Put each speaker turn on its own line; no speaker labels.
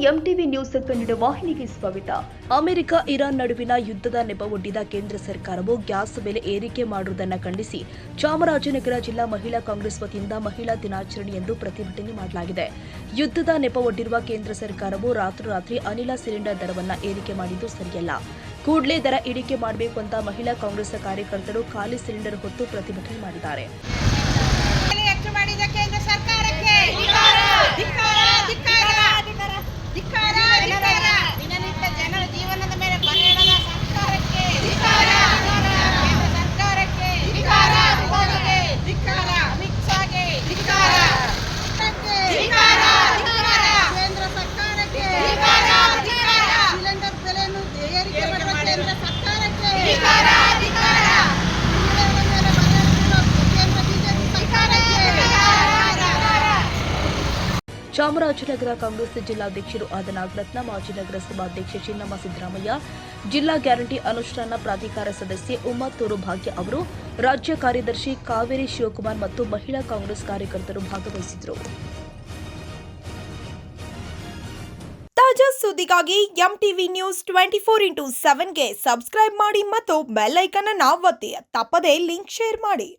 MTV news Kannada ವಾಹಿನಿಗೆ ಸ್ವಾಗತ. America Iran ನಡುವಿನ ಯುದ್ಧದ ನೆಪವೊಡ್ಡಿದ ಕೇಂದ್ರ ಸರ್ಕಾರವು ಗ್ಯಾಸ್ ಬೆಲೆ ಏರಿಕೆ ಮಾಡುವುದನ್ನು ಖಂಡಿಸಿ ಚಾಮರಾಜನಗರ ಜಿಲ್ಲಾ ಮಹಿಳಾ ಕಾಂಗ್ರೆಸ್ ವತಿಯಿಂದ ಮಹಿಳಾ ದಿನಾಚರಣೆಯಂದು ಪ್ರತಿಭಟನೆ ಮಾಡಲಾಗಿದೆ. ಯುದ್ಧದ ನೆಪವೊಡ್ಡಿರುವ ಕೇಂದ್ರ ಸರ್ಕಾರವು ರಾತ್ರೋರಾತ್ರಿ ಅನಿಲ ಸಿಲಿಂಡರ್ ದರವನ್ನು ಏರಿಕೆ ಮಾಡಿದ್ದು ಸರಿಯಲ್ಲ. ಕೂಡಲೇ ದರ ಇಳಿಕೆ ಮಾಡಬೇಕು ಅಂತ ಮಹಿಳಾ ಕಾಂಗ್ರೆಸ್ ಕಾರ್ಯಕರ್ತರು ಖಾಲಿ ಸಿಲಿಂಡರ್ ಹೊತ್ತು ಪ್ರತಿಭಟನೆ ಮಾಡಿದ್ದಾರೆ. ಚಾಮರಾಜನಗರ ಕಾಂಗ್ರೆಸ್ ಜಿಲ್ಲಾಧ್ಯಕ್ಷರು ಆದ ನಾಗರತ್ನ, ಮಾಜಿ ನಗರಸಭಾಧ್ಯಕ್ಷೆ ಚಿನ್ನಮ್ಮ ಸಿದ್ದರಾಮಯ್ಯ, ಜಿಲ್ಲಾ ಗ್ಯಾರಂಟಿ ಅನುಷ್ಠಾನ ಪ್ರಾಧಿಕಾರ ಸದಸ್ಯೆ ಉಮ್ಮತ್ತೂರು ಭಾಗ್ಯ ಅವರು, ರಾಜ್ಯ ಕಾರ್ಯದರ್ಶಿ ಕಾವೇರಿ ಶಿವಕುಮಾರ್ ಮತ್ತು ಮಹಿಳಾ ಕಾಂಗ್ರೆಸ್ ಕಾರ್ಯಕರ್ತರು ಭಾಗವಹಿಸಿದರು.
ತಾಜಾ ಸುದ್ದಿಗಾಗಿ ಎಂಟಿವಿ ನ್ಯೂಸ್ 24x7ಗೆ ಸಬ್ಸ್ಕ್ರೈಬ್ ಮಾಡಿ ಮತ್ತು ಬೆಲ್ ಐಕಾನ್ ಅನ್ನು ಒತ್ತಿ. ತಪ್ಪದೇ ಲಿಂಕ್ ಶೇರ್ ಮಾಡಿ.